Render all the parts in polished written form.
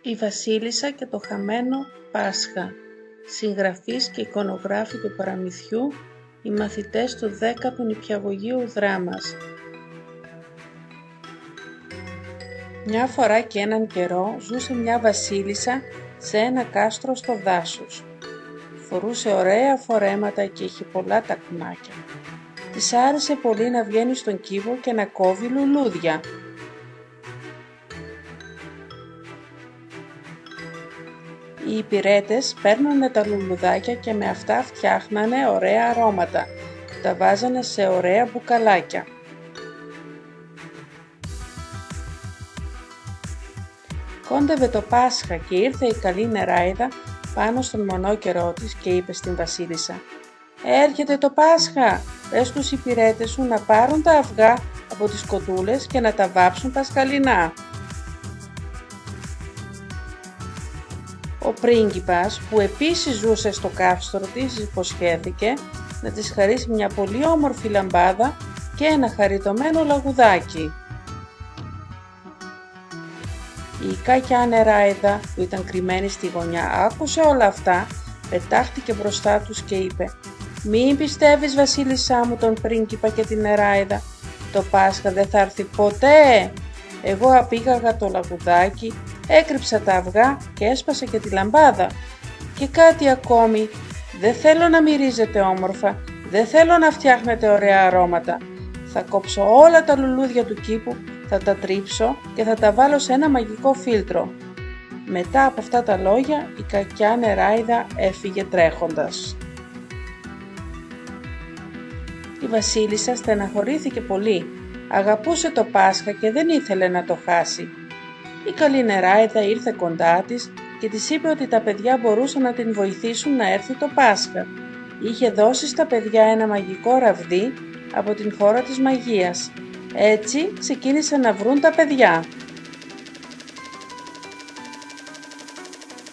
Η Βασίλισσα και το χαμένο Πάσχα. Συγγραφής και εικονογράφη του παραμυθιού, οι μαθητές του 10ου νηπιαγωγείου δράμας. Μια φορά και έναν καιρό ζούσε μια βασίλισσα σε ένα κάστρο στο δάσος. Φορούσε ωραία φορέματα και είχε πολλά τακουνάκια. Της άρεσε πολύ να βγαίνει στον κύβο και να κόβει λουλούδια. Οι υπηρέτες παίρνανε τα λουλουδάκια και με αυτά φτιάχνανε ωραία αρώματα. Τα βάζανε σε ωραία μπουκαλάκια. Κόντευε το Πάσχα και ήρθε η καλή νεράιδα πάνω στον μονόκερό της και είπε στην βασίλισσα: «Έρχεται το Πάσχα, πες στους υπηρέτες σου να πάρουν τα αυγά από τις κοτούλες και να τα βάψουν πασχαλινά». Ο πρίγκιπας, που επίσης ζούσε στο κάστρο της, υποσχέθηκε να της χαρίσει μια πολύ όμορφη λαμπάδα και ένα χαριτωμένο λαγουδάκι. Η κακιά νεράιδα, που ήταν κρυμμένη στη γωνιά, άκουσε όλα αυτά, πετάχτηκε μπροστά τους και είπε: «Μην πιστεύεις, βασίλισσά μου, τον πρίγκιπα και την νεράιδα. Το Πάσχα δεν θα έρθει ποτέ. Εγώ απήγαγα το λαγουδάκι, έκρυψα τα αυγά και έσπασα και τη λαμπάδα. Και κάτι ακόμη, δεν θέλω να μυρίζετε όμορφα, δεν θέλω να φτιάχνετε ωραία αρώματα. Θα κόψω όλα τα λουλούδια του κήπου, θα τα τρίψω και θα τα βάλω σε ένα μαγικό φίλτρο». Μετά από αυτά τα λόγια, η κακιά νεράιδα έφυγε τρέχοντας. Η βασίλισσα στεναχωρήθηκε πολύ. Αγαπούσε το Πάσχα και δεν ήθελε να το χάσει. Η καλή νεράιδα ήρθε κοντά της και της είπε ότι τα παιδιά μπορούσαν να την βοηθήσουν να έρθει το Πάσχα. Είχε δώσει στα παιδιά ένα μαγικό ραβδί από την χώρα της μαγείας. Έτσι ξεκίνησαν να βρουν τα παιδιά.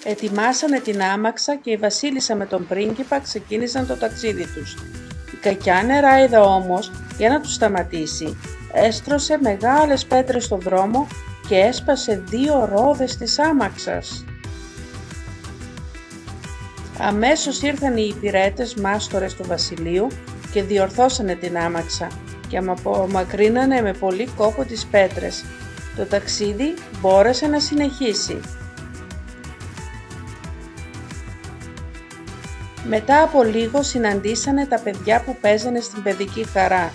Ετοιμάσανε την άμαξα και η βασίλισσα με τον πρίγκιπα ξεκίνησαν το ταξίδι τους. Η κακιά νεράιδα όμως, για να τους σταματήσει, έστρωσε μεγάλες πέτρες στο δρόμο και έσπασε 2 ρόδες της άμαξας. Αμέσως ήρθαν οι υπηρέτες μάστορες του βασιλείου και διορθώσανε την άμαξα και απομακρύνανε με πολύ κόπο τις πέτρες. Το ταξίδι μπόρεσε να συνεχίσει. Μετά από λίγο συναντήσανε τα παιδιά που παίζανε στην παιδική χαρά.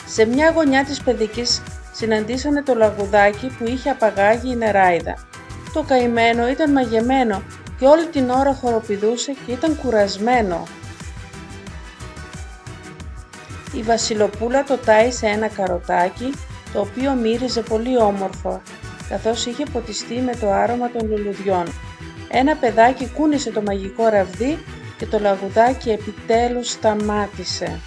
Σε μια γωνιά της παιδικής συναντήσανε το λαγουδάκι που είχε απαγάγει η νεράιδα. Το καημένο ήταν μαγεμένο και όλη την ώρα χοροπηδούσε και ήταν κουρασμένο. Η βασιλοπούλα το τάισε ένα καροτάκι, το οποίο μύριζε πολύ όμορφα, καθώς είχε ποτιστεί με το άρωμα των λουλουδιών. Ένα παιδάκι κούνησε το μαγικό ραβδί και το λαγουδάκι επιτέλους σταμάτησε.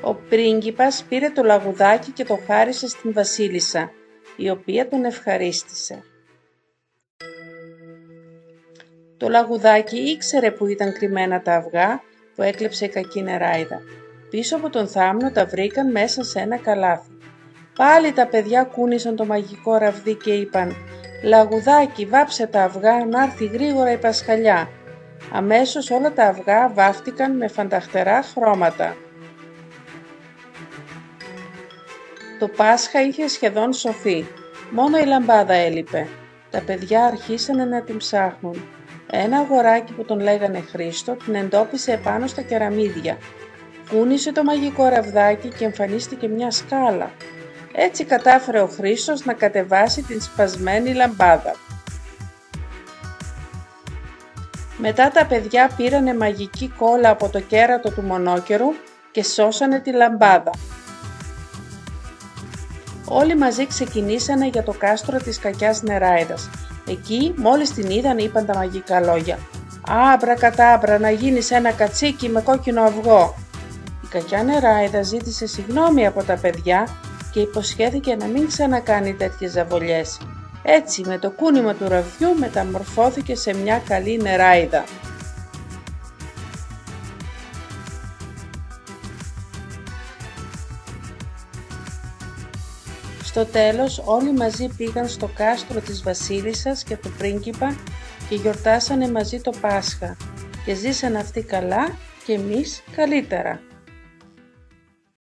Ο πρίγκιπας πήρε το λαγουδάκι και το χάρισε στην βασίλισσα, η οποία τον ευχαρίστησε. Το λαγουδάκι ήξερε που ήταν κρυμμένα τα αυγά που έκλεψε η κακή νεράιδα. Πίσω από τον θάμνο τα βρήκαν μέσα σε ένα καλάθι. Πάλι τα παιδιά κούνησαν το μαγικό ραβδί και είπαν: «Λαγουδάκι, βάψε τα αυγά να έρθει γρήγορα η Πασχαλιά». Αμέσως όλα τα αυγά βάφτηκαν με φανταχτερά χρώματα. Το Πάσχα είχε σχεδόν σωθεί, μόνο η λαμπάδα έλειπε. Τα παιδιά αρχίσανε να την ψάχνουν. Ένα αγοράκι που τον λέγανε Χρήστο την εντόπισε επάνω στα κεραμίδια. Κούνησε το μαγικό ραβδάκι και εμφανίστηκε μια σκάλα. Έτσι κατάφερε ο Χρήστος να κατεβάσει την σπασμένη λαμπάδα. Μετά τα παιδιά πήρανε μαγική κόλλα από το κέρατο του μονόκερου και σώσανε τη λαμπάδα. Όλοι μαζί ξεκινήσανε για το κάστρο της κακιάς νεράιδας. Εκεί μόλις την είδαν είπαν τα μαγικά λόγια: «Άμπρα κατάμπρα, να γίνεις ένα κατσίκι με κόκκινο αυγό». Η κακιά νεράιδα ζήτησε συγγνώμη από τα παιδιά και υποσχέθηκε να μην ξανακάνει τέτοιες ζαβολιές. Έτσι με το κούνημα του ραβδιού μεταμορφώθηκε σε μια καλή νεράιδα. Στο τέλος όλοι μαζί πήγαν στο κάστρο της βασίλισσας και του πρίγκιπα και γιορτάσανε μαζί το Πάσχα και ζήσαν αυτοί καλά και εμείς καλύτερα.